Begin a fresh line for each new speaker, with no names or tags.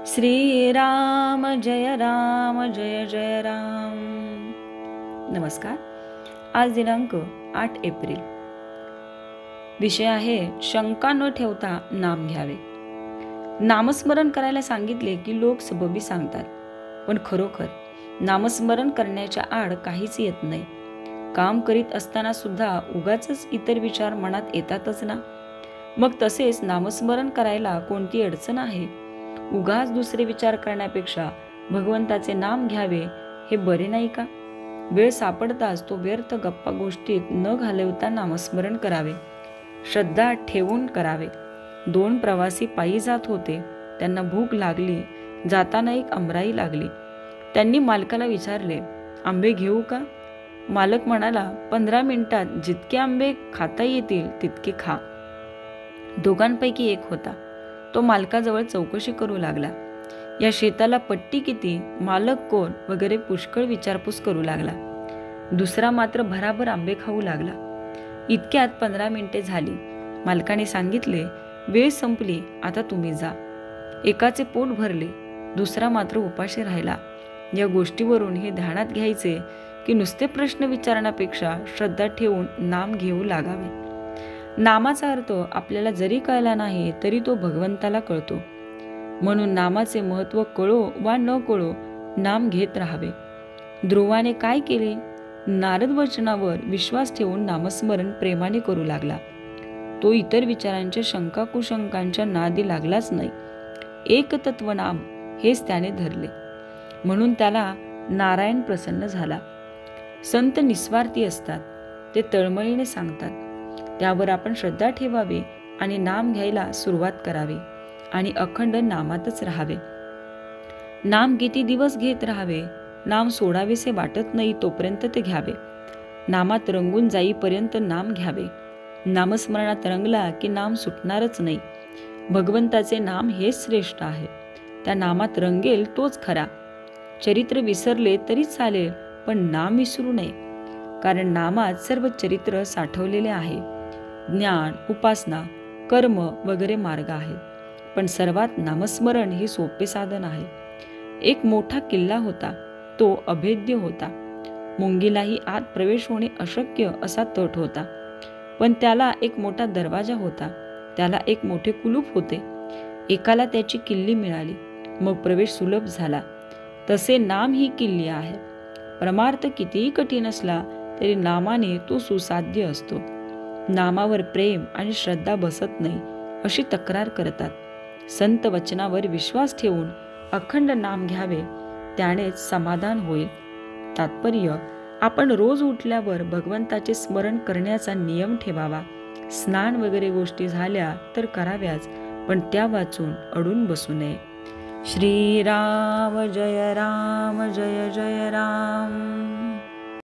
श्रीराम जय जय राम। नमस्कार। आज दिनांक 8 एप्रिल। विषय आहे शंका न ठेवता नाम घ्यावे। नामस्मरण करायला सांगितले की लोक सबबी सांगतात, पण खरोखर नामस्मरण करण्याच्या आड काहीच येत नाही। काम करीत असताना सुद्धा उगाचच इतर विचार मनात येतातच ना। मग तसेच नामस्मरण करायला कोणती अडचण आहे? उगाच दुसरे विचार करण्यापेक्षा भगवंताचे नाम घ्यावे हे बरे नाही का? वेळ सापडताच तो व्यर्थ गप्पा गोष्टीत न घालवता नामस्मरण करावे, श्रद्धा ठेवून करावे। 2 प्रवासी पायी जात होते। त्यांना भूक लागली। जाताना एक आंबराई लागली। त्यांनी मालकाला विचारले, आंबे घेऊ का? मालक म्हणाला, 15 मिनिटात जितके आंबे खाता येतील तितके खा। दोघांपैकी एक होता, तो मालकाजवळ चौकशी करू लागला। या शेताला पट्टी किती, मालक कोण वगैरे पुष्कळ विचारपूस करू लागला। दुसरा मात्र भराभर आंबे खाऊ लागला। इतक्यात 15 मिनिटे झाली। मालकाने सांगितले, वेळ संपली, आता तुम्ही जा। एकाचे पोट भरले, दुसरा मात्र उपाशी राहिला। या गोष्टीवरून हे ध्यानात घ्यायचे की नुसते प्रश्न विचारण्यापेक्षा श्रद्धा ठेवून नाम घेऊ लागावे। नामाचा अर्थ आपल्याला जरी कळला नाही तरी तो भगवंताला कळतो। म्हणून नामाचे महत्त्व कळो वा न कळो नाम घेत राहावे। ध्रुवाने काय केले? नारद वचनावर विश्वास ठेवून नामस्मरण प्रेमाने करू लागला। तो इतर विचारांच्या शंका कुशंकांच्या नादी लागलाच नाही। एकतत्व नाम हेच त्याने धरले, म्हणून त्याला नारायण प्रसन्न झाला। संत निस्वार्थी असतात, ते तळमळीने सांगतात। त्यावर आपण श्रद्धा ठेवावी आणि नाम घ्यायला सुरुवात करावी आणि अखंड नामातच राहावे। नाम किती दिवस घेत राहावे? नाम सोडावेसे वाटत नाही तोपर्यंत ते घ्यावे। नामात रंगून जाईपर्यंत नाम घ्यावे। नामस्मरणात रंगला की नाम सुटणारच नाही। भगवंताचे नाम हेच श्रेष्ठ आहे। त्या नामात रंगेल तोच खरा। चरित्र विसरले तरी चालेल, पण नाम विसरू नये, कारण नामात सर्व चरित्र साठवलेले आहे। ज्ञान, उपासना, कर्म वगैरे मार्ग आहेत, पण सर्वात नामस्मरण हे सोपे साधन आहे। एक मोठा किल्ला होता, तो अभेद्य होता। मुंगीलाही आत प्रवेश होणे अशक्य असा तट होता, पण त्याला एक मोठा दरवाजा होता, त्याला एक मोठे कुलूप होते। एकाला त्याची किल्ली मिळाली, मग प्रवेश सुलभ झाला। तसे नाम ही किल्ली आहे। परमार्थ कितीही कठीण असला तरी नामाने तो सुसाध्य असतो। नामावर प्रेम आणि श्रद्धा बसत नाही अशी तक्रार करतात। संत वचनावर विश्वास ठेवून अखंड नाम घ्यावे, त्यानेच समाधान होईल। तात्पर्य, आपण रोज उठल्यावर भगवंताचे स्मरण करण्याचा नियम ठेवावा। स्नान वगैरे गोष्टी झाल्या तर कराव्याच, पण त्या वाचून अडून बसू नये। श्रीराम जय राम।